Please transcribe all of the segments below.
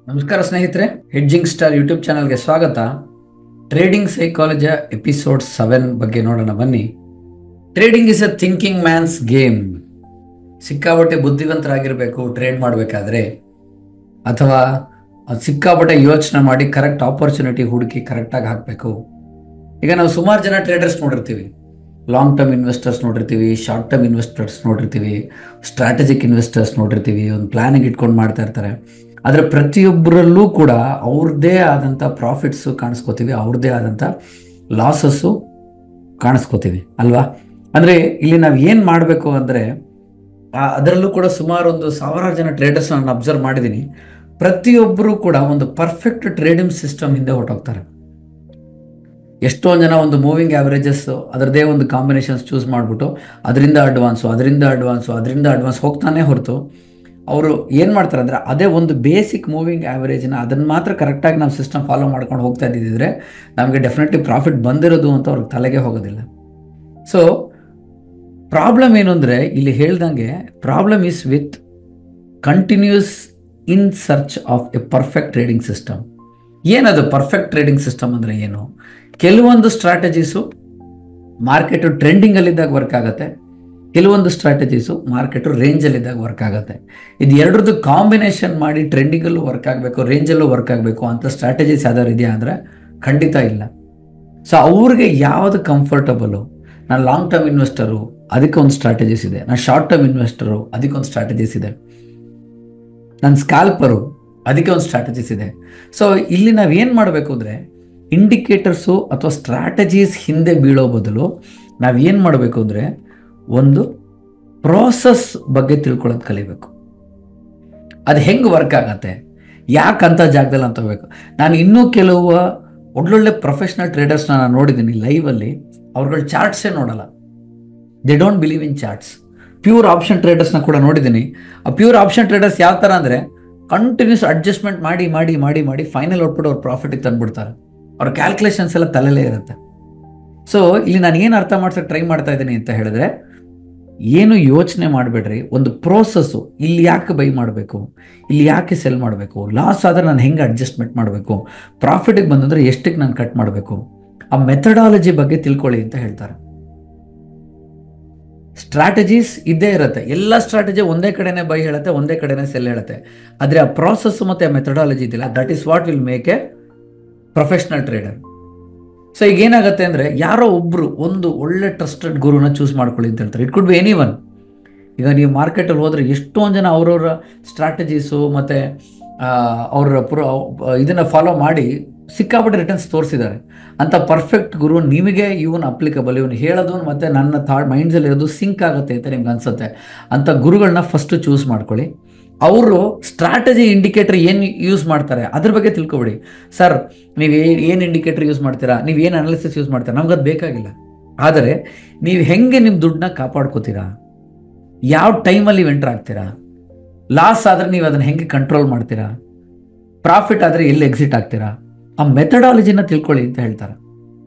ನಮಸ್ಕಾರ ಸ್ನೇಹಿತರೆ, hedging star YouTube ಚಾನಲ್ಗೆ ಸ್ವಾಗತ. ಟ್ರೇಡಿಂಗ್ ಸೈಕಾಲಜಿಯ ಎಪಿಸೋಡ್ 7 ಬಗ್ಗೆ ನೋಡೋಣ ಬನ್ನಿ. Trading is a thinking man's game. ಸಿಕ್ಕಾಪಟ್ಟೆ ಬುದ್ಧಿವಂತರಾಗಿರಬೇಕು ಟ್ರೇಡ್ ಮಾಡಬೇಕಾದ್ರೆ, ಅಥವಾ ಸಿಕ್ಕಾಪಟ್ಟೆ ಯೋಚನೆ ಮಾಡಿ ಕರೆಕ್ಟ್ ಆಪರ್ಚುನಿಟಿ ಹುಡುಕಿ ಕರೆಕ್ಟಾಗಿ ಹಾಕಬೇಕು. ಈಗ ನಾವು ಸುಮಾರು ಜನ ಟ್ರೇಡರ್ಸ್ ನೋಡಿರ್ತೀವಿ, ಲಾಂಗ್ ಟರ್ಮ್ ಇನ್ವೆಸ್ಟರ್ಸ್ ನೋಡಿರ್ತೀವಿ, ಶಾರ್ಟ್ ಟರ್ಮ್ ಇನ್ವೆಸ್ಟರ್ಸ್ ನೋಡಿರ್ತೀವಿ, ಸ್ಟ್ರಾಟಜಿಕ್ ಇನ್ವೆಸ್ಟರ್ಸ್ ನೋಡಿರ್ತೀವಿ. ಒಂದು ಪ್ಲಾನಿಂಗ್ ಇಟ್ಕೊಂಡು ಮಾಡ್ತಾ ಇರ್ತಾರೆ. ಆದರೆ ಪ್ರತಿಯೊಬ್ಬರಲ್ಲೂ ಕೂಡ ಅವ್ರದ್ದೇ ಆದಂಥ ಪ್ರಾಫಿಟ್ಸು ಕಾಣಿಸ್ಕೋತೀವಿ, ಅವ್ರದ್ದೇ ಆದಂಥ ಲಾಸಸ್ಸು ಕಾಣಿಸ್ಕೋತೀವಿ ಅಲ್ವಾ. ಅಂದರೆ ಇಲ್ಲಿ ನಾವು ಏನು ಮಾಡಬೇಕು ಅಂದರೆ, ಅದರಲ್ಲೂ ಕೂಡ ಸುಮಾರು ಒಂದು 1000 ಜನ ಟ್ರೇಡರ್ಸ್ ನಾನು ಅಬ್ಸರ್ವ್ ಮಾಡಿದ್ದೀನಿ. ಪ್ರತಿಯೊಬ್ಬರು ಕೂಡ ಒಂದು ಪರ್ಫೆಕ್ಟ್ ಟ್ರೇಡಿಂಗ್ ಸಿಸ್ಟಮ್ ಹಿಂದೆ ಹೊರಟೋಗ್ತಾರೆ. ಎಷ್ಟೊಂದು ಜನ ಒಂದು ಮೂವಿಂಗ್ ಆ್ಯಾವ್ರೇಜಸ್ ಅದರದ್ದೇ ಒಂದು ಕಾಂಬಿನೇಷನ್ಸ್ ಚೂಸ್ ಮಾಡಿಬಿಟ್ಟು ಅದರಿಂದ ಅಡ್ವಾನ್ಸ್ ಹೋಗ್ತಾನೆ ಹೊರತು ಅವರು ಏನು ಮಾಡ್ತಾರೆ ಅಂದರೆ, ಅದೇ ಒಂದು ಬೇಸಿಕ್ ಮೂವಿಂಗ್ ಆ್ಯಾವ್ರೇಜ್ನ ಅದನ್ನು ಮಾತ್ರ ಕರೆಕ್ಟಾಗಿ ನಾವು ಸಿಸ್ಟಮ್ ಫಾಲೋ ಮಾಡ್ಕೊಂಡು ಹೋಗ್ತಾ ಇದ್ದಿದ್ರೆ ನಮಗೆ ಡೆಫಿನೆಟ್ಲಿ ಪ್ರಾಫಿಟ್ ಬಂದಿರೋದು ಅಂತ ಅವ್ರಿಗೆ ತಲೆಗೆ ಹೋಗೋದಿಲ್ಲ. ಸೊ ಪ್ರಾಬ್ಲಮ್ ಏನು ಅಂದರೆ, ಇಲ್ಲಿ ಹೇಳ್ದಂಗೆ problem is with continuous in search of a perfect trading system. ಏನದು ಪರ್ಫೆಕ್ಟ್ ಟ್ರೇಡಿಂಗ್ ಸಿಸ್ಟಮ್ ಅಂದರೆ ಏನು? ಕೆಲವೊಂದು ಸ್ಟ್ರಾಟಜೀಸು ಮಾರ್ಕೆಟು ಟ್ರೆಂಡಿಂಗಲ್ಲಿದ್ದಾಗ ವರ್ಕ್ ಆಗುತ್ತೆ, ಕೆಲವೊಂದು ಸ್ಟ್ರಾಟಜೀಸು ಮಾರ್ಕೆಟು ರೇಂಜಲ್ಲಿದ್ದಾಗ ವರ್ಕ್ ಆಗುತ್ತೆ. ಇದು ಎರಡರದ್ದು ಕಾಂಬಿನೇಷನ್ ಮಾಡಿ ಟ್ರೆಂಡಿಂಗಲ್ಲೂ ವರ್ಕ್ ಆಗಬೇಕು, ರೇಂಜಲ್ಲೂ ವರ್ಕ್ ಆಗಬೇಕು ಅಂತ ಸ್ಟ್ರಾಟಜೀಸ್ ಯಾವ್ದಾದ್ರು ಇದೆಯಾ ಅಂದರೆ ಖಂಡಿತ ಇಲ್ಲ. ಸೊ ಅವ್ರಿಗೆ ಯಾವುದು ಕಂಫರ್ಟಬಲು, ನಾನು ಲಾಂಗ್ ಟರ್ಮ್ ಇನ್ವೆಸ್ಟರು ಅದಕ್ಕೆ ಒಂದು ಸ್ಟ್ರಾಟಜೀಸ್ ಇದೆ, ನಾನು ಶಾರ್ಟ್ ಟರ್ಮ್ ಇನ್ವೆಸ್ಟರು ಅದಕ್ಕೊಂದು ಸ್ಟ್ರಾಟಜೀಸ್ ಇದೆ, ನಾನು ಸ್ಕ್ಯಾಲ್ಪರು ಅದಕ್ಕೆ ಒಂದು ಸ್ಟ್ರಾಟಜೀಸ್ ಇದೆ. ಸೊ ಇಲ್ಲಿ ನಾವೇನು ಮಾಡಬೇಕು ಅಂದರೆ, ಇಂಡಿಕೇಟರ್ಸು ಅಥವಾ ಸ್ಟ್ರಾಟಜೀಸ್ ಹಿಂದೆ ಬೀಳೋ ಬದಲು ನಾವೇನು ಮಾಡಬೇಕು ಅಂದರೆ ಒಂದು ಪ್ರೋಸೆಸ್ ಬಗ್ಗೆ ತಿಳ್ಕೊಳ್ಳೋದು ಕಲಿಬೇಕು. ಅದು ಹೆಂಗೆ ವರ್ಕ್ ಆಗತ್ತೆ, ಯಾಕಂತ ಜಾಗದಲ್ಲಿ ಅಂತ ಹೋಗ್ಬೇಕು. ನಾನು ಇನ್ನೂ ಕೆಲವು ಒಳ್ಳೊಳ್ಳೆ ಪ್ರೊಫೆಷ್ನಲ್ ಟ್ರೇಡರ್ಸ್ನ ನಾನು ನೋಡಿದ್ದೀನಿ ಲೈವಲ್ಲಿ. ಅವ್ರುಗಳ ಚಾರ್ಟ್ಸೇ ನೋಡಲ್ಲ, they don't believe in charts. Pure option ಟ್ರೇಡರ್ಸ್ನ ಕೂಡ ನೋಡಿದ್ದೀನಿ. ಆ ಪ್ಯೂರ್ ಆಪ್ಷನ್ ಟ್ರೇಡರ್ಸ್ ಯಾವ ಥರ ಅಂದರೆ, ಕಂಟಿನ್ಯೂಸ್ ಅಡ್ಜಸ್ಟ್ಮೆಂಟ್ ಮಾಡಿ ಮಾಡಿ ಮಾಡಿ ಮಾಡಿ ಫೈನಲ್ ಔಟ್ಪುಟ್ ಅವ್ರು ಪ್ರಾಫಿಟಿಗೆ ತಂದುಬಿಡ್ತಾರೆ. ಅವ್ರ ಕ್ಯಾಲ್ಕುಲೇಷನ್ಸ್ ಎಲ್ಲ ತಲೆಯಲ್ಲೇ ಇರುತ್ತೆ. ಸೊ ಇಲ್ಲಿ ನಾನು ಏನು ಅರ್ಥ ಮಾಡ್ಸೋಕ್ಕೆ ಟ್ರೈ ಮಾಡ್ತಾ ಇದ್ದೀನಿ ಅಂತ ಹೇಳಿದ್ರೆ, ಏನು ಯೋಚನೆ ಮಾಡಬೇಡ್ರಿ, ಒಂದು ಪ್ರೋಸೆಸ್ಸು. ಇಲ್ಲಿ ಯಾಕೆ ಬೈ ಮಾಡಬೇಕು, ಇಲ್ಲಿ ಯಾಕೆ ಸೆಲ್ ಮಾಡಬೇಕು, ಲಾಸ್ ಆದರೆ ನಾನು ಹೆಂಗೆ ಅಡ್ಜಸ್ಟ್ಮೆಂಟ್ ಮಾಡಬೇಕು, ಪ್ರಾಫಿಟಿಗೆ ಬಂದಂದರೆ ಎಷ್ಟಕ್ಕೆ ನಾನು ಕಟ್ ಮಾಡಬೇಕು, ಆ ಮೆಥಡಾಲಜಿ ಬಗ್ಗೆ ತಿಳ್ಕೊಳ್ಳಿ ಅಂತ ಹೇಳ್ತಾರೆ. ಸ್ಟ್ರಾಟಜೀಸ್ ಇದ್ದೇ ಇರುತ್ತೆ, ಎಲ್ಲ ಸ್ಟ್ರಾಟಜಿ ಒಂದೇ ಕಡೆನೇ ಬೈ ಹೇಳುತ್ತೆ, ಒಂದೇ ಕಡೆನೇ ಸೆಲ್ ಹೇಳುತ್ತೆ. ಆದರೆ ಆ ಪ್ರಾಸೆಸ್ ಮತ್ತು ಆ ಮೆಥಡಾಲಜಿ ಇದೆಯಲ್ಲ, that is what will make A professional trader. So ಈಗ ಏನಾಗುತ್ತೆ ಅಂದರೆ, ಯಾರೋ ಒಬ್ಬರು ಒಂದು ಒಳ್ಳೆ ಟ್ರಸ್ಟೆಡ್ ಗುರುನ ಚೂಸ್ ಮಾಡ್ಕೊಳ್ಳಿ ಅಂತ ಹೇಳ್ತಾರೆ. It could be any one. ಈಗ ನೀವು ಮಾರ್ಕೆಟಲ್ಲಿ ಹೋದರೆ ಎಷ್ಟೊಂದು ಜನ ಅವ್ರವ್ರ ಸ್ಟ್ರಾಟಜೀಸು ಮತ್ತು ಅವರ ಇದನ್ನು ಫಾಲೋ ಮಾಡಿ ಸಿಕ್ಕಾಪಟ್ಟೆ ರಿಟರ್ನ್ಸ್ ತೋರಿಸಿದ್ದಾರೆ. ಅಂಥ ಪರ್ಫೆಕ್ಟ್ ಗುರು ನಿಮಗೆ ಇವನು ಅಪ್ಲಿಕಬಲ್, ಇವನು ಹೇಳೋದು ಮತ್ತು ನನ್ನ ಮೈಂಡ್ಸಲ್ಲಿ ಇರೋದು ಸಿಂಕ್ ಆಗುತ್ತೆ ಅಂತ ನಿಮ್ಗೆ ಅನಿಸುತ್ತೆ. ಅಂಥ ಗುರುಗಳನ್ನ ಫಸ್ಟು ಚೂಸ್ ಮಾಡ್ಕೊಳ್ಳಿ. ಅವರು ಸ್ಟ್ರಾಟಜಿ ಇಂಡಿಕೇಟರ್ ಏನು ಯೂಸ್ ಮಾಡ್ತಾರೆ ಅದ್ರ ಬಗ್ಗೆ ತಿಳ್ಕೊಬೇಡಿ. ಸರ್ ನೀವು ಏನು ಇಂಡಿಕೇಟರ್ ಯೂಸ್ ಮಾಡ್ತೀರಾ, ನೀವು ಏನು ಅನಾಲಿಸಿಸ್ ಯೂಸ್ ಮಾಡ್ತೀರಾ, ನಮ್ಗದು ಬೇಕಾಗಿಲ್ಲ. ಆದರೆ ನೀವು ಹೆಂಗೆ ನಿಮ್ಮ ದುಡ್ಡನ್ನ ಕಾಪಾಡ್ಕೋತೀರಾ, ಯಾವ ಟೈಮಲ್ಲಿ ನೀವು ಎಂಟ್ರ್ ಆಗ್ತೀರಾ, ಲಾಸ್ ಆದರೆ ನೀವು ಅದನ್ನು ಹೆಂಗೆ ಕಂಟ್ರೋಲ್ ಮಾಡ್ತೀರಾ, ಪ್ರಾಫಿಟ್ ಆದರೆ ಎಲ್ಲಿ ಎಕ್ಸಿಟ್ ಆಗ್ತೀರಾ, ಆ ಮೆಥಡಾಲಜಿನ ತಿಳ್ಕೊಳ್ಳಿ ಅಂತ ಹೇಳ್ತಾರೆ.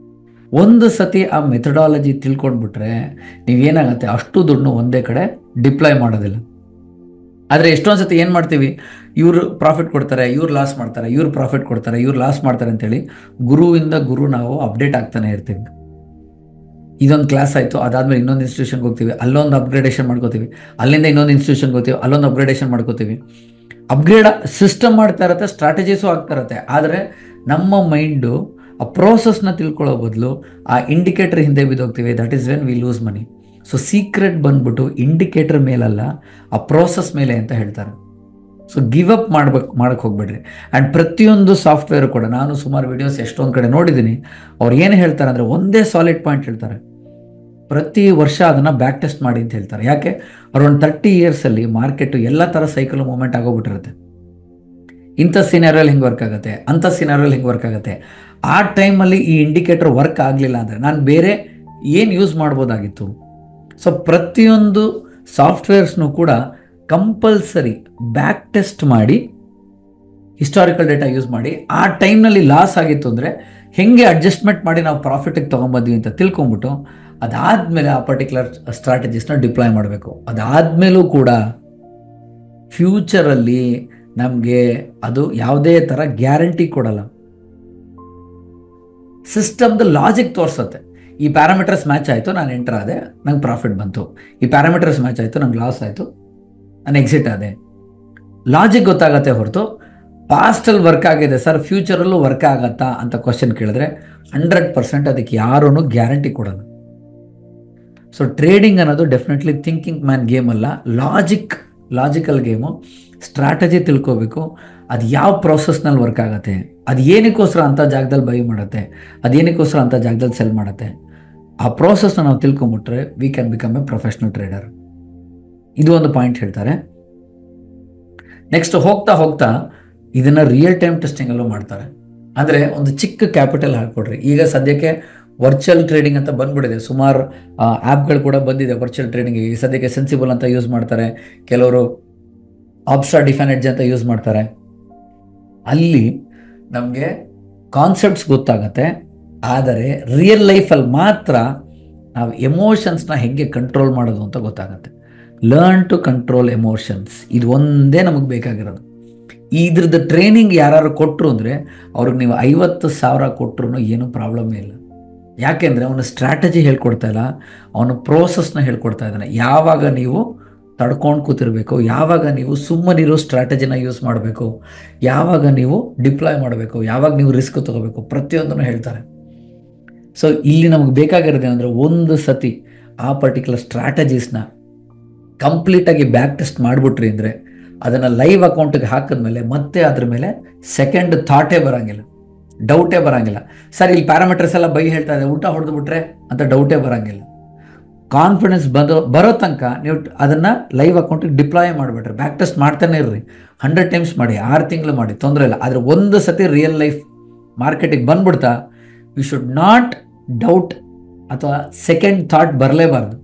ಒಂದು ಸತಿ ಆ ಮೆಥಡಾಲಜಿ ತಿಳ್ಕೊಂಡ್ಬಿಟ್ರೆ ನೀವೇನಾಗುತ್ತೆ, ಅಷ್ಟು ದುಡ್ಡನ್ನು ಒಂದೇ ಕಡೆ ಡಿಪ್ಲಾಯ್ ಮಾಡೋದಿಲ್ಲ. ಆದರೆ ಎಷ್ಟೊಂದು ಸತಿ ಏನು ಮಾಡ್ತೀವಿ, ಇವರು ಪ್ರಾಫಿಟ್ ಕೊಡ್ತಾರೆ, ಇವ್ರು ಲಾಸ್ ಮಾಡ್ತಾರೆ, ಇವ್ರು ಪ್ರಾಫಿಟ್ ಕೊಡ್ತಾರೆ, ಇವ್ರು ಲಾಸ್ ಮಾಡ್ತಾರೆ ಅಂತೇಳಿ ಗುರುವಿಂದ ಗುರು ನಾವು ಅಪ್ಡೇಟ್ ಆಗ್ತಾನೆ ಇರ್ತೀವಿ. ಇದೊಂದು ಕ್ಲಾಸ್ ಆಯಿತು, ಅದಾದಮೇಲೆ ಇನ್ನೊಂದು ಇನ್ಸ್ಟಿಟ್ಯೂಷನ್ಗೆ ಹೋಗ್ತೀವಿ, ಅಲ್ಲೊಂದು ಅಪ್ಗ್ರೇಡೇಷನ್ ಮಾಡ್ಕೋತೀವಿ, ಅಲ್ಲಿಂದ ಇನ್ನೊಂದು ಇನ್ಸ್ಟಿಟ್ಯೂಷನ್ಗೆ ಹೋಗ್ತೀವಿ, ಅಲ್ಲೊಂದು ಅಪ್ಗ್ರೇಡೇಷನ್ ಮಾಡ್ಕೋತೀವಿ. ಅಪ್ಗ್ರೇಡ್ ಸಿಸ್ಟಮ್ ಮಾಡ್ತಾ ಇರುತ್ತೆ, ಸ್ಟ್ರಾಟಜೀಸು ಆಗ್ತಾ ಇರುತ್ತೆ. ಆದರೆ ನಮ್ಮ ಮೈಂಡು ಆ ಪ್ರೋಸೆಸ್ನ ತಿಳ್ಕೊಳ್ಳೋ ಬದಲು ಆ ಇಂಡಿಕೇಟರ್ ಹಿಂದೆ ಬಿದ್ದೋಗ್ತೀವಿ. That is when we lose money. So secret ಬಂದ್ಬಿಟ್ಟು ಇಂಡಿಕೇಟರ್ ಮೇಲಲ್ಲ, ಆ ಪ್ರೋಸೆಸ್ ಮೇಲೆ ಅಂತ ಹೇಳ್ತಾರೆ. ಸೊ ಗಿವ್ ಅಪ್ ಮಾಡಕ್ಕೆ ಹೋಗ್ಬೇಡ್ರಿ. ಆ್ಯಂಡ್ ಪ್ರತಿಯೊಂದು ಸಾಫ್ಟ್ವೇರು ಕೂಡ ನಾನು ಸುಮಾರು ವಿಡಿಯೋಸ್ ಎಷ್ಟೊಂದು ಕಡೆ ನೋಡಿದ್ದೀನಿ. ಅವ್ರು ಏನು ಹೇಳ್ತಾರೆ ಅಂದರೆ, ಒಂದೇ ಸಾಲಿಡ್ ಪಾಯಿಂಟ್ ಹೇಳ್ತಾರೆ, ಪ್ರತಿ ವರ್ಷ ಅದನ್ನು ಬ್ಯಾಕ್ ಟೆಸ್ಟ್ ಮಾಡಿ ಅಂತ ಹೇಳ್ತಾರೆ. ಯಾಕೆ, ಅವ್ರು ಒಂದು 30 ಇಯರ್ಸಲ್ಲಿ ಮಾರ್ಕೆಟು ಎಲ್ಲ ಥರ ಸೈಕಲ್ ಮೂವ್ಮೆಂಟ್ ಆಗೋಗ್ಬಿಟ್ಟಿರುತ್ತೆ. ಇಂಥ ಸಿನಾರಿಯಲ್ಲಿ ಹಿಂಗೆ ವರ್ಕ್ ಆಗುತ್ತೆ, ಅಂಥ ಸಿನಾರಿಯಲ್ಲಿ ಹಿಂಗೆ ವರ್ಕ್ ಆಗುತ್ತೆ. ಆ ಟೈಮಲ್ಲಿ ಈ ಇಂಡಿಕೇಟರ್ ವರ್ಕ್ ಆಗಲಿಲ್ಲ ಅಂದರೆ ನಾನು ಬೇರೆ ಏನು ಯೂಸ್ ಮಾಡ್ಬೋದಾಗಿತ್ತು. ಸೊ ಪ್ರತಿಯೊಂದು ಸಾಫ್ಟ್ವೇರ್ಸ್ನೂ ಕೂಡ ಕಂಪಲ್ಸರಿ ಬ್ಯಾಕ್ ಟೆಸ್ಟ್ ಮಾಡಿ, ಹಿಸ್ಟಾರಿಕಲ್ ಡೇಟಾ ಯೂಸ್ ಮಾಡಿ, ಆ ಟೈಮ್ನಲ್ಲಿ ಲಾಸ್ ಆಗಿತ್ತು ಅಂದರೆ ಹೆಂಗೆ ಅಡ್ಜಸ್ಟ್ಮೆಂಟ್ ಮಾಡಿ ನಾವು ಪ್ರಾಫಿಟಿಗೆ ತೊಗೊಂಬಂದ್ವಿ ಅಂತ ತಿಳ್ಕೊಂಬಿಟ್ಟು ಅದಾದಮೇಲೆ ಆ ಪರ್ಟಿಕ್ಯುಲರ್ ಸ್ಟ್ರಾಟಜೀಸ್ನ ಡಿಪ್ಲಾಯ್ ಮಾಡಬೇಕು. ಅದಾದಮೇಲೂ ಕೂಡ ಫ್ಯೂಚರಲ್ಲಿ ನಮಗೆ ಅದು ಯಾವುದೇ ಥರ ಗ್ಯಾರಂಟಿ ಕೊಡಲ್ಲ. ಸಿಸ್ಟಮ್ದು ಲಾಜಿಕ್ ತೋರಿಸುತ್ತೆ. ಈ ಪ್ಯಾರಾಮೀಟರ್ಸ್ ಮ್ಯಾಚ್ ಆಯಿತು, ನಾನು ಎಂಟರ್ ಆದೆ, ನಂಗೆ ಪ್ರಾಫಿಟ್ ಬಂತು. ಈ ಪ್ಯಾರಾಮೀಟರ್ಸ್ ಮ್ಯಾಚ್ ಆಯಿತು, ನಂಗೆ ಲಾಸ್ ಆಯಿತು, ನಾನು ಎಕ್ಸಿಟ್ ಆದೆ. ಲಾಜಿಕ್ ಗೊತ್ತಾಗತ್ತೆ ಹೊರತು ಪಾಸ್ಟಲ್ಲಿ ವರ್ಕ್ ಆಗಿದೆ ಸರ್ ಫ್ಯೂಚರಲ್ಲೂ ವರ್ಕ್ ಆಗತ್ತಾ ಅಂತ ಕ್ವಶನ್ ಕೇಳಿದ್ರೆ 100% ಅದಕ್ಕೆ ಯಾರೂ ಗ್ಯಾರಂಟಿ ಕೊಡಲ್ಲ. ಸೊ ಟ್ರೇಡಿಂಗ್ ಅನ್ನೋದು ಡೆಫಿನೆಟ್ಲಿ ಥಿಂಕಿಂಗ್ ಮ್ಯಾನ್ ಗೇಮ್ ಅಲ್ಲ, ಲಾಜಿಕಲ್ ಗೇಮು. ಸ್ಟ್ರಾಟಜಿ ತಿಳ್ಕೋಬೇಕು, ಅದು ಯಾವ ಪ್ರೋಸೆಸ್ನಲ್ಲಿ ವರ್ಕ್ ಆಗುತ್ತೆ, ಅದು ಏನಕ್ಕೋಸ್ಕರ ಅಂಥ ಜಾಗದಲ್ಲಿ ಬೈ ಮಾಡುತ್ತೆ, ಅದು ಏನಕ್ಕೋಸ್ಕರ ಅಂಥ ಜಾಗದಲ್ಲಿ ಸೆಲ್ ಮಾಡುತ್ತೆ. ಆ ಪ್ರೋಸೆಸ್ನ ನಾವು ತಿಳ್ಕೊಂಬಿಟ್ರೆ we can become a professional trader. ಇದು ಒಂದು ಪಾಯಿಂಟ್ ಹೇಳ್ತಾರೆ. ನೆಕ್ಸ್ಟ್ ಹೋಗ್ತಾ ಹೋಗ್ತಾ ಇದನ್ನು ರಿಯಲ್ ಟೈಮ್ ಟೆಸ್ಟಿಂಗಲ್ಲೂ ಮಾಡ್ತಾರೆ. ಅಂದರೆ ಒಂದು ಚಿಕ್ಕ ಕ್ಯಾಪಿಟಲ್ ಹಾಕ್ಕೊಡ್ರಿ. ಈಗ ಸದ್ಯಕ್ಕೆ ವರ್ಚುವಲ್ ಟ್ರೇಡಿಂಗ್ ಅಂತ ಬಂದ್ಬಿಟ್ಟಿದೆ, ಸುಮಾರು ಆ್ಯಪ್ಗಳು ಕೂಡ ಬಂದಿದೆ ವರ್ಚುವಲ್ ಟ್ರೇಡಿಂಗಿಗೆ. ಈ ಸದ್ಯಕ್ಕೆ ಸೆನ್ಸಿಬಲ್ ಅಂತ ಯೂಸ್ ಮಾಡ್ತಾರೆ, ಕೆಲವರು ಆಬ್ಸ್ಟ್ರಾ ಡಿಫೈನ್ ಎಡ್ಜ್ ಅಂತ ಯೂಸ್ ಮಾಡ್ತಾರೆ. ಅಲ್ಲಿ ನಮಗೆ ಕಾನ್ಸೆಪ್ಟ್ಸ್ ಗೊತ್ತಾಗತ್ತೆ, ಆದರೆ ರಿಯಲ್ ಲೈಫಲ್ಲಿ ಮಾತ್ರ ನಾವು ಎಮೋಷನ್ಸ್ನ ಹೇಗೆ ಕಂಟ್ರೋಲ್ ಮಾಡೋದು ಅಂತ ಗೊತ್ತಾಗತ್ತೆ. ಲರ್ನ್ ಟು ಕಂಟ್ರೋಲ್ ಎಮೋಷನ್ಸ್, ಇದು ಒಂದೇ ನಮಗೆ ಬೇಕಾಗಿರೋದು. ಇದ್ರದ್ದು ಟ್ರೈನಿಂಗ್ ಯಾರು ಕೊಟ್ಟರು ಅಂದರೆ ಅವ್ರಿಗೆ ನೀವು 50,000 ಕೊಟ್ಟರು ಏನೂ ಪ್ರಾಬ್ಲಮ್ ಇಲ್ಲ. ಯಾಕೆಂದರೆ ಅವನ ಸ್ಟ್ರಾಟಜಿ ಹೇಳ್ಕೊಡ್ತಾ ಇಲ್ಲ, ಅವನ ಪ್ರೋಸೆಸ್ನ ಹೇಳ್ಕೊಡ್ತಾ ಇದ್ದಾನೆ. ಯಾವಾಗ ನೀವು ತಡ್ಕೊಂಡು ಕೂತಿರ್ಬೇಕು, ಯಾವಾಗ ನೀವು ಸುಮ್ಮನಿರೋ ಸ್ಟ್ರಾಟಜಿನ ಯೂಸ್ ಮಾಡಬೇಕು, ಯಾವಾಗ ನೀವು ಡಿಪ್ಲಾಯ್ ಮಾಡಬೇಕು, ಯಾವಾಗ ನೀವು ರಿಸ್ಕ್ ತಗೋಬೇಕು, ಪ್ರತಿಯೊಂದನ್ನು ಹೇಳ್ತಾರೆ. ಸೊ ಇಲ್ಲಿ ನಮಗೆ ಬೇಕಾಗಿರೋದು ಏನಂದರೆ ಒಂದು ಸತಿ ಆ ಪರ್ಟಿಕ್ಯುಲರ್ ಸ್ಟ್ರಾಟಜೀಸ್ನ ಕಂಪ್ಲೀಟಾಗಿ ಬ್ಯಾಕ್ ಟೆಸ್ಟ್ ಮಾಡಿಬಿಟ್ರಿ ಅಂದರೆ ಅದನ್ನು ಲೈವ್ ಅಕೌಂಟಿಗೆ ಹಾಕಿದ್ಮೇಲೆ ಮತ್ತೆ ಅದ್ರ ಮೇಲೆ ಸೆಕೆಂಡ್ ಥಾಟೇ ಬರೋಂಗಿಲ್ಲ, ಡೌಟೇ ಬರೋಂಗಿಲ್ಲ. ಸರ್ ಇಲ್ಲಿ ಪ್ಯಾರಾಮೀಟರ್ಸ್ ಎಲ್ಲ ಬೈ ಹೇಳ್ತಾ ಇದೆ, ಊಟ ಹೊಡೆದು ಬಿಟ್ರೆ ಅಂತ ಡೌಟೇ ಬರೋಂಗಿಲ್ಲ. ಕಾನ್ಫಿಡೆನ್ಸ್ ಬರೋ ತನಕ ನೀವು ಅದನ್ನು ಲೈವ್ ಅಕೌಂಟಿಗೆ ಡಿಪ್ಲಾಯ್ ಮಾಡಿಬಿಟ್ರೆ, ಬ್ಯಾಕ್ ಟೆಸ್ಟ್ ಮಾಡ್ತಾನೆ ಇರ್ರಿ, 100 ಟೈಮ್ಸ್ ಮಾಡಿ, 6 ತಿಂಗಳು ಮಾಡಿ, ತೊಂದರೆ ಇಲ್ಲ. ಆದರೆ ಒಂದು ಸತಿ ರಿಯಲ್ ಲೈಫ್ ಮಾರ್ಕೆಟಿಗೆ ಬಂದ್ಬಿಡ್ತಾ ಯು ಶುಡ್ ನಾಟ್ ಡೌಟ್ ಅಥವಾ ಸೆಕೆಂಡ್ ಥಾಟ್ ಬರಲೇಬಾರ್ದು.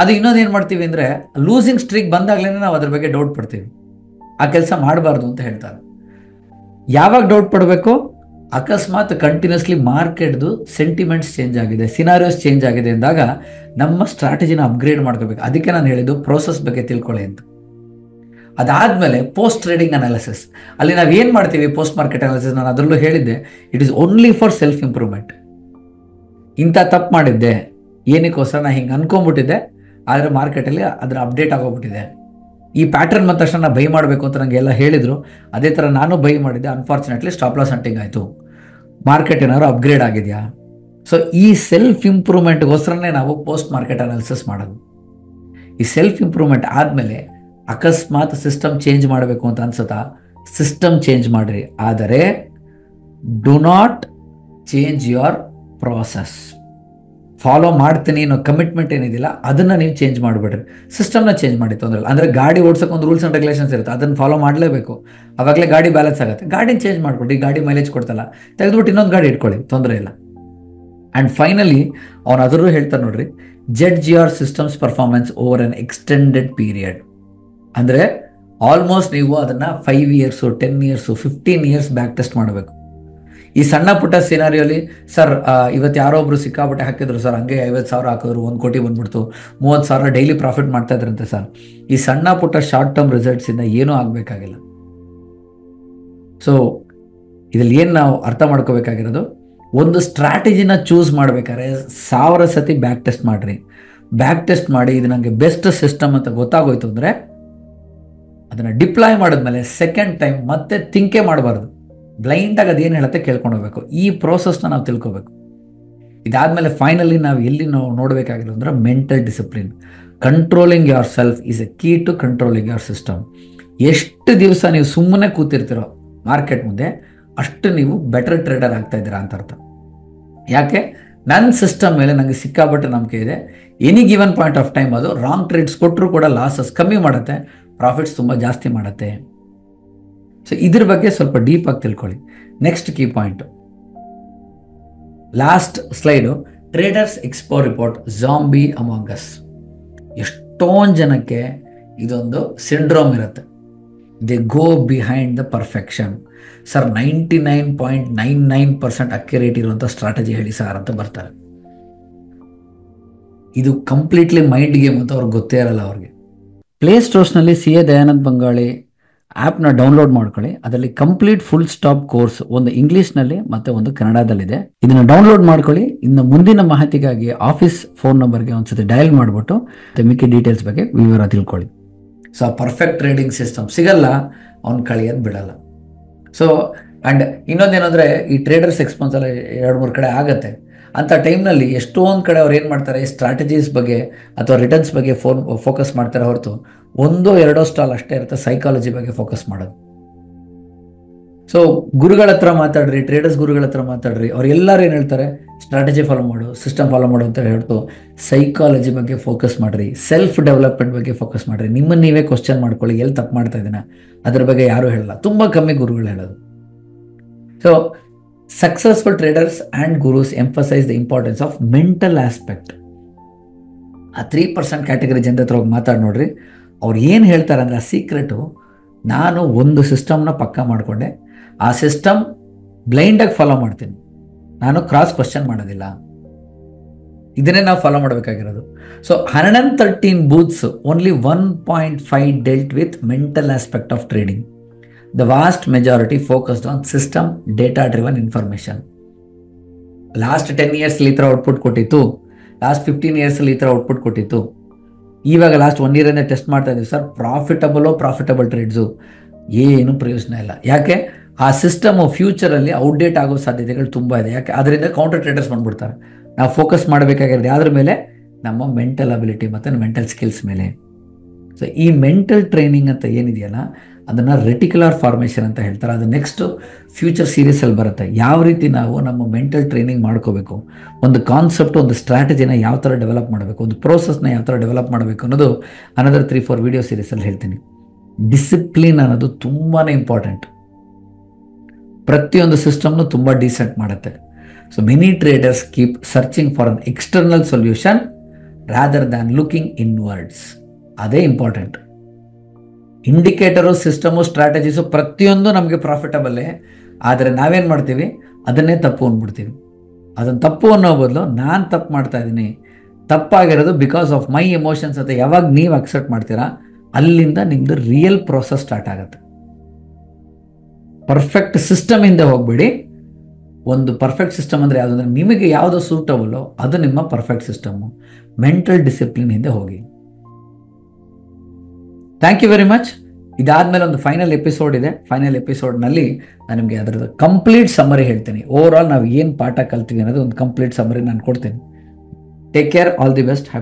ಅದು ಇನ್ನೊಂದು ಏನು ಮಾಡ್ತೀವಿ ಅಂದರೆ ಲೂಸಿಂಗ್ ಸ್ಟ್ರೀಕ್ ಬಂದಾಗಲೇ ನಾವು ಅದ್ರ ಬಗ್ಗೆ ಡೌಟ್ ಪಡ್ತೀವಿ. ಆ ಕೆಲಸ ಮಾಡಬಾರ್ದು ಅಂತ ಹೇಳ್ತಾರೆ. ಯಾವಾಗ ಡೌಟ್ ಪಡಬೇಕು? ಅಕಸ್ಮಾತ್ ಕಂಟಿನ್ಯೂಸ್ಲಿ ಮಾರ್ಕೆಟ್ದು ಸೆಂಟಿಮೆಂಟ್ಸ್ ಚೇಂಜ್ ಆಗಿದೆ, ಸಿನಾರಿಯೋಸ್ ಚೇಂಜ್ ಆಗಿದೆ ಅಂದಾಗ ನಮ್ಮ ಸ್ಟ್ರಾಟಜಿನ ಅಪ್ಗ್ರೇಡ್ ಮಾಡ್ಕೋಬೇಕು. ಅದಕ್ಕೆ ನಾನು ಹೇಳಿದ್ದು ಪ್ರೋಸೆಸ್ ಬಗ್ಗೆ ತಿಳ್ಕೊಳ್ಳಿ ಅಂತ. ಅದಾದಮೇಲೆ ಪೋಸ್ಟ್ ಟ್ರೇಡಿಂಗ್ ಅನಾಲಿಸಿಸ್, ಅಲ್ಲಿ ನಾವು ಏನು ಮಾಡ್ತೀವಿ ಪೋಸ್ಟ್ ಮಾರ್ಕೆಟ್ ಅನಾಲಿಸಿಸ್, ನಾನು ಅದರಲ್ಲೂ ಹೇಳಿದ್ದೆ, it is only for self improvement. ಇಂಥ ತಪ್ಪು ಮಾಡಿದ್ದೆ, ಏನಕ್ಕೋಸ್ಕರ ನಾನು ಹಿಂಗೆ ಅನ್ಕೊಂಬಿಟ್ಟಿದ್ದೆ, ಆದರೆ ಮಾರ್ಕೆಟಲ್ಲಿ ಅದರ ಅಪ್ಡೇಟ್ ಆಗೋಗ್ಬಿಟ್ಟಿದೆ. ಈ ಪ್ಯಾಟರ್ನ್ ಬಂದ ತಕ್ಷಣ ನಾನು ಬೈ ಮಾಡಬೇಕು ಅಂತ ನನಗೆ ಎಲ್ಲ ಹೇಳಿದರು, ಅದೇ ಥರ ನಾನು ಬೈ ಮಾಡಿದ್ದೆ. ಅನ್ಫಾರ್ಚುನೇಟ್ಲಿ ಸ್ಟಾಪ್ ಲಾಸ್ ಹಂಟಿಂಗ್ ಆಯಿತು. ಮಾರ್ಕೆಟ್ ಏನಾದ್ರು ಅಪ್ಗ್ರೇಡ್ ಆಗಿದೆಯಾ? ಸೊ ಈ ಸೆಲ್ಫ್ ಇಂಪ್ರೂವ್ಮೆಂಟ್ಗೋಸ್ಕರನೇ ನಾವು ಪೋಸ್ಟ್ ಮಾರ್ಕೆಟ್ ಅನಾಲಿಸಿಸ್ ಮಾಡೋದು. ಈ ಸೆಲ್ಫ್ ಇಂಪ್ರೂವ್ಮೆಂಟ್ ಆದಮೇಲೆ ಅಕಸ್ಮಾತ್ ಸಿಸ್ಟಮ್ ಚೇಂಜ್ ಮಾಡಬೇಕು ಅಂತ ಅನ್ಸುತ್ತಾ, ಸಿಸ್ಟಮ್ ಚೇಂಜ್ ಮಾಡಿರಿ, ಆದರೆ do not change your process. Follow ಮಾಡ್ತೀನಿ ಅನ್ನೋ ಕಮಿಟ್ಮೆಂಟ್ ಏನಿದಿಲ್ಲ ಅದನ್ನು ನೀವು ಚೇಂಜ್ ಮಾಡಿಬಿಡ್ರಿ, ಸಿಸ್ಟಮ್ನ ಚೇಂಜ್ ಮಾಡಿ, ತೊಂದರೆ ಇಲ್ಲ. ಅಂದರೆ ಗಾಡಿ ಓಡಿಸೋಕೆ ಒಂದು ರೂಲ್ಸ್ ಆ್ಯಂಡ್ ರೆಗ್ಯುಲೇಷನ್ಸ್ ಇರುತ್ತೆ, ಅದನ್ನು ಫಾಲೋ ಮಾಡಲೇಬೇಕು, ಆವಾಗಲೇ ಗಾಡಿ ಬ್ಯಾಲೆನ್ಸ್ ಆಗುತ್ತೆ. ಗಾಡಿನ ಚೇಂಜ್ ಮಾಡಿಬಿಟ್ಟು, ಈ ಗಾಡಿ ಮೈಲೇಜ್ ಕೊಡ್ತಲ್ಲ, ತೆಗೆದುಬಿಟ್ಟು ಇನ್ನೊಂದು ಗಾಡಿ ಇಟ್ಕೊಳ್ಳಿ, ತೊಂದರೆ ಇಲ್ಲ. ಆ್ಯಂಡ್ ಫೈನಲಿ ಅವನು ಅದರಲ್ಲೂ ಹೇಳ್ತಾರೆ ನೋಡ್ರಿ, judge your systems performance over N extended period. ಅಂದರೆ ಆಲ್ಮೋಸ್ಟ್ ನೀವು ಅದನ್ನು 5 years 10 years 15 years back test ಮಾಡಬೇಕು. ಈ ಸಣ್ಣ ಪುಟ್ಟ ಸಿನಾರಿಯೋಲಿ ಸರ್ ಇವತ್ತು ಯಾರೋ ಒಬ್ರು ಸಿಕ್ಕಾಪಟ್ಟೆ ಹಾಕಿದ್ರು ಸರ್, ಹಂಗೆ 50,000 ಹಾಕಿದ್ರು 1 ಕೋಟಿ ಬಂದ್ಬಿಡ್ತು, 30,000 ಡೈಲಿ ಪ್ರಾಫಿಟ್ ಮಾಡ್ತಾ ಇದ್ರಂತೆ ಸರ್. ಈ ಸಣ್ಣ ಪುಟ್ಟ ಶಾರ್ಟ್ ಟರ್ಮ್ ರಿಸಲ್ಟ್ಸಿಂದ ಏನೂ ಆಗಬೇಕಾಗಿಲ್ಲ. ಸೊ ಇದರಲ್ಲಿ ಏನು ನಾವು ಅರ್ಥ ಮಾಡ್ಕೋಬೇಕಾಗಿರೋದು, ಒಂದು ಸ್ಟ್ರಾಟಜಿನ ಚೂಸ್ ಮಾಡಬೇಕಾದ್ರೆ 1000 ಸತಿ ಬ್ಯಾಕ್ ಟೆಸ್ಟ್ ಮಾಡಿರಿ. ಬ್ಯಾಕ್ ಟೆಸ್ಟ್ ಮಾಡಿ ಇದು ನನಗೆ ಬೆಸ್ಟ್ ಸಿಸ್ಟಮ್ ಅಂತ ಗೊತ್ತಾಗೋಯ್ತು ಅಂದರೆ ಅದನ್ನು ಡಿಪ್ಲಾಯ್ ಮಾಡಿದ್ಮೇಲೆ ಸೆಕೆಂಡ್ ಟೈಮ್ ಮತ್ತೆ ಥಿಂಕೇ ಮಾಡಬಾರ್ದು, ಬ್ಲೈಂಡಾಗಿ ಅದೇನು ಹೇಳುತ್ತೆ ಕೇಳ್ಕೊಂಡು ಹೋಗ್ಬೇಕು. ಈ ಪ್ರೋಸೆಸ್ನ ನಾವು ತಿಳ್ಕೊಬೇಕು. ಇದಾದಮೇಲೆ ಫೈನಲಿ ನಾವು ಎಲ್ಲಿ ನಾವು ನೋಡಬೇಕಾಗಿರೋದು ಅಂದರೆ mental discipline. Controlling yourself is a key to controlling your system. ಎಷ್ಟು ದಿವಸ ನೀವು ಸುಮ್ಮನೆ ಕೂತಿರ್ತೀರೋ ಮಾರ್ಕೆಟ್ ಮುಂದೆ, ಅಷ್ಟು ನೀವು ಬೆಟರ್ ಟ್ರೇಡರ್ ಆಗ್ತಾ ಇದ್ದೀರಾ ಅಂತ ಅರ್ಥ. ಯಾಕೆ? ನನ್ನ ಸಿಸ್ಟಮ್ ಮೇಲೆ ನನಗೆ ಸಿಕ್ಕಾಪಟ್ಟೆ ನಂಬಿಕೆ ಇದೆ. Any given point of time ಅದು ರಾಂಗ್ ಟ್ರೇಡ್ಸ್ ಕೊಟ್ಟರು ಕೂಡ ಲಾಸಸ್ ಕಮ್ಮಿ ಮಾಡುತ್ತೆ, ಪ್ರಾಫಿಟ್ಸ್ ತುಂಬ ಜಾಸ್ತಿ ಮಾಡುತ್ತೆ. ಸೊ ಇದ್ರ ಬಗ್ಗೆ ಸ್ವಲ್ಪ ಡೀಪ್ ಆಗಿ ತಿಳ್ಕೊಳ್ಳಿ. Next key point, last slide, traders expo report zombie among us. ಎಷ್ಟೊಂದು ಜನಕ್ಕೆ ಇದೊಂದು ಸಿಂಡ್ರೋಮ್ ಇರುತ್ತೆ, they go behind the perfection. Sir 99.99% accurate ಇರುವಂಥ ಸ್ಟ್ರಾಟಜಿ ಹೇಳಿ ಸರ್ ಅಂತ ಬರ್ತಾರೆ. ಇದು ಕಂಪ್ಲೀಟ್ಲಿ ಮೈಂಡ್ ಗೇಮ್ ಅಂತ ಅವ್ರಿಗೆ ಗೊತ್ತೇ ಇರಲ್ಲ. ಅವ್ರಿಗೆ ಪ್ಲೇ ಸ್ಟೋರ್ಸ್ನಲ್ಲಿ CA ದಯಾನಂದ್ ಬಂಗಾಳಿ ಆ್ಯಪ್ನ ಡೌನ್ಲೋಡ್ ಮಾಡ್ಕೊಳ್ಳಿ. ಅದರಲ್ಲಿ ಕಂಪ್ಲೀಟ್ ಫುಲ್ ಸ್ಟಾಪ್ ಕೋರ್ಸ್ ಒಂದು ಇಂಗ್ಲೀಷ್ನಲ್ಲಿ ಮತ್ತು ಒಂದು ಕನ್ನಡದಲ್ಲಿದೆ. ಇದನ್ನು ಡೌನ್ಲೋಡ್ ಮಾಡ್ಕೊಳ್ಳಿ. ಇನ್ನು ಮುಂದಿನ ಮಾಹಿತಿಗಾಗಿ ಆಫೀಸ್ ಫೋನ್ ನಂಬರ್ಗೆ ಒಂದ್ಸತಿ ಡಯಲ್ ಮಾಡಿಬಿಟ್ಟು ಮಿಕ್ಕಿ ಡೀಟೇಲ್ಸ್ ಬಗ್ಗೆ ವಿವರ ತಿಳ್ಕೊಳ್ಳಿ. ಸೊ ಪರ್ಫೆಕ್ಟ್ ಟ್ರೇಡಿಂಗ್ ಸಿಸ್ಟಮ್ ಸಿಗಲ್ಲ, ಅವ್ನು ಕಳಿಯೋದು ಬಿಡಲ್ಲ. ಸೊ ಆ್ಯಂಡ್ ಇನ್ನೊಂದೇನೆಂದರೆ ಈ ಟ್ರೇಡರ್ಸ್ ಎಕ್ಸ್ಪೋನ್ಸಲ್ಲಿ 2-3 ಕಡೆ ಆಗುತ್ತೆ. ಅಂಥ ಟೈಮ್ನಲ್ಲಿ ಎಷ್ಟೊಂದು ಕಡೆ ಅವ್ರು ಏನು ಮಾಡ್ತಾರೆ, ಸ್ಟ್ರಾಟಜೀಸ್ ಬಗ್ಗೆ ಅಥವಾ ರಿಟರ್ನ್ಸ್ ಬಗ್ಗೆ ಫೋಕಸ್ ಮಾಡ್ತಾರೆ ಹೊರತು 1-2 ಸ್ಟಾಲ್ ಅಷ್ಟೇ ಇರುತ್ತೆ ಸೈಕಾಲಜಿ ಬಗ್ಗೆ ಫೋಕಸ್ ಮಾಡೋದು. ಸೊ ಗುರುಗಳ ಹತ್ರ ಮಾತಾಡ್ರಿ, ಟ್ರೇಡರ್ಸ್ ಗುರುಗಳ ಹತ್ರ ಮಾತಾಡ್ರಿ, ಅವ್ರು ಎಲ್ಲರೂ ಏನು ಹೇಳ್ತಾರೆ, ಸ್ಟ್ರಾಟಜಿ ಫಾಲೋ ಮಾಡು, ಸಿಸ್ಟಮ್ ಫಾಲೋ ಮಾಡು ಅಂತ ಹೇಳ್ತು ಸೈಕಾಲಜಿ ಬಗ್ಗೆ ಫೋಕಸ್ ಮಾಡಿರಿ, ಸೆಲ್ಫ್ ಡೆವಲಪ್ಮೆಂಟ್ ಬಗ್ಗೆ ಫೋಕಸ್ ಮಾಡಿರಿ. ನಿಮ್ಮನ್ನು ನೀವೇ ಕ್ವಶನ್ ಮಾಡ್ಕೊಳ್ಳಿ, ಎಲ್ಲಿ ತಪ್ಪು ಮಾಡ್ತಾ ಇದ್ದೀನ ಅದ್ರ ಬಗ್ಗೆ ಯಾರೂ ಹೇಳಲ್ಲ, ತುಂಬ ಕಮ್ಮಿ ಗುರುಗಳು ಹೇಳೋದು. So successful traders and gurus emphasize the importance of mental aspect. ಆ 3% ಕ್ಯಾಟಗರಿ ಜನರ ಹತ್ರ ಹೋಗಿ ಮಾತಾಡಿ ನೋಡ್ರಿ, ಅವ್ರು ಏನು ಹೇಳ್ತಾರೆ ಅಂದರೆ ಆ ಸೀಕ್ರೆಟು, ನಾನು ಒಂದು ಸಿಸ್ಟಮ್ನ ಪಕ್ಕ ಮಾಡಿಕೊಂಡೆ, ಆ ಸಿಸ್ಟಮ್ ಬ್ಲೈಂಡಾಗಿ ಫಾಲೋ ಮಾಡ್ತೀನಿ, ನಾನು ಕ್ರಾಸ್ ಕ್ವಶನ್ ಮಾಡೋದಿಲ್ಲ. ಇದನ್ನೇ ನಾವು ಫಾಲೋ ಮಾಡಬೇಕಾಗಿರೋದು. So 113 booths, only 1.5 dealt with mental aspect of trading. The vast majority focused on system data driven information. Last 10 years ಈ ಥರ ಔಟ್ಪುಟ್ ಕೊಟ್ಟಿತ್ತು, ಲಾಸ್ಟ್ 15 years ಈ ಥರ ಔಟ್ಪುಟ್ ಕೊಟ್ಟಿತ್ತು. ಇವಾಗ ಲಾಸ್ಟ್ 1 year ಟೆಸ್ಟ್ ಮಾಡ್ತಾ ಇದ್ದೀವಿ ಸರ್, ಪ್ರಾಫಿಟಬಲ್ ಟ್ರೇಡ್ಸು ಏನು ಪ್ರಯೋಜನ ಇಲ್ಲ. ಯಾಕೆ, ಆ ಸಿಸ್ಟಮು ಫ್ಯೂಚರಲ್ಲಿ ಔಟ್ಡೇಟ್ ಆಗೋ ಸಾಧ್ಯತೆಗಳು ತುಂಬ ಇದೆ. ಯಾಕೆ, ಅದರಿಂದ ಕೌಂಟರ್ ಟ್ರೇಡರ್ಸ್ ಬಂದ್ಬಿಡ್ತಾರೆ. ನಾವು ಫೋಕಸ್ ಮಾಡಬೇಕಾಗಿರೋದು ಯಾವುದ್ರ ಮೇಲೆ, ನಮ್ಮ ಮೆಂಟಲ್ ಅಬಿಲಿಟಿ ಮತ್ತು ಮೆಂಟಲ್ ಸ್ಕಿಲ್ಸ್ ಮೇಲೆ. ಸೊ ಈ ಮೆಂಟಲ್ ಟ್ರೈನಿಂಗ್ ಅಂತ ಏನಿದೆಯಲ್ಲ, ಅದನ್ನು ರೆಟಿಕ್ಯುಲರ್ ಫಾರ್ಮೇಷನ್ ಅಂತ ಹೇಳ್ತಾರೆ. ಅದು ನೆಕ್ಸ್ಟು ಫ್ಯೂಚರ್ ಸೀರೀಸಲ್ಲಿ ಬರುತ್ತೆ. ಯಾವ ರೀತಿ ನಾವು ನಮ್ಮ ಮೆಂಟಲ್ ಟ್ರೈನಿಂಗ್ ಮಾಡ್ಕೋಬೇಕು, ಒಂದು ಕಾನ್ಸೆಪ್ಟ್, ಒಂದು ಸ್ಟ್ರಾಟಜಿನ ಯಾವ ಥರ ಡೆವಲಪ್ ಮಾಡಬೇಕು, ಒಂದು ಪ್ರೋಸೆಸ್ನ ಯಾವ ಥರ ಡೆವಲಪ್ ಮಾಡಬೇಕು ಅನ್ನೋದು ಅನದರ್ 3-4 ವಿಡಿಯೋ ಸೀರೀಸಲ್ಲಿ ಹೇಳ್ತೀನಿ. ಡಿಸಿಪ್ಲಿನ್ ಅನ್ನೋದು ತುಂಬಾ ಇಂಪಾರ್ಟೆಂಟ್. ಪ್ರತಿಯೊಂದು ಸಿಸ್ಟಮ್ನು ತುಂಬ ಡೀಸೆಂಟ್ ಮಾಡುತ್ತೆ. So many traders keep searching for an external solution rather than looking inwards. ಅದೇ ಇಂಪಾರ್ಟೆಂಟ್. ಇಂಡಿಕೇಟರು, ಸಿಸ್ಟಮು, ಸ್ಟ್ರಾಟಜೀಸು ಪ್ರತಿಯೊಂದು ನಮಗೆ ಪ್ರಾಫಿಟಬಲ್ಲೇ. ಆದರೆ ನಾವೇನು ಮಾಡ್ತೀವಿ, ಅದನ್ನೇ ತಪ್ಪು ಅಂದ್ಬಿಡ್ತೀವಿ. ಅದನ್ನು ತಪ್ಪು ಅನ್ನೋ ಬದಲು ನಾನು ತಪ್ಪು ಮಾಡ್ತಾ ಇದ್ದೀನಿ, ತಪ್ಪಾಗಿರೋದು ಬಿಕಾಸ್ ಆಫ್ ಮೈ ಎಮೋಷನ್ಸ್ ಅಂತ ಯಾವಾಗ ನೀವು ಅಕ್ಸೆಪ್ಟ್ ಮಾಡ್ತೀರಾ, ಅಲ್ಲಿಂದ ನಿಮ್ಮದು ರಿಯಲ್ ಪ್ರೋಸೆಸ್ ಸ್ಟಾರ್ಟ್ ಆಗುತ್ತೆ. ಪರ್ಫೆಕ್ಟ್ ಸಿಸ್ಟಮ್ ಹಿಂದೆ ಹೋಗ್ಬಿಡಿ. ಒಂದು ಪರ್ಫೆಕ್ಟ್ ಸಿಸ್ಟಮ್ ಅಂದರೆ ಯಾವುದು, ಅಂದರೆ ನಿಮಗೆ ಯಾವುದು ಸೂಟಬಲ್ಲೋ ಅದು ನಿಮ್ಮ ಪರ್ಫೆಕ್ಟ್ ಸಿಸ್ಟಮು. ಮೆಂಟಲ್ ಡಿಸಿಪ್ಲಿನ್ ಹಿಂದೆ ಹೋಗಿ. Thank you very much. ಇದಾದಮೇಲೆ ಒಂದು ಫೈನಲ್ ಎಪಿಸೋಡ್ ಇದೆ. ಫೈನಲ್ ಎಪಿಸೋಡ್ನಲ್ಲಿ ನಾನು ನಿಮಗೆ ಅದರದ್ದು ಕಂಪ್ಲೀಟ್ ಸಮ್ಮರಿ ಹೇಳ್ತೀನಿ. ಓವರ್ ಆಲ್ ನಾವು ಏನು ಪಾಠ ಕಲ್ತೀವಿ ಅನ್ನೋದು ಒಂದು ಕಂಪ್ಲೀಟ್ ಸಮ್ಮರಿ ನಾನು ಕೊಡ್ತೀನಿ. Take care, all the best.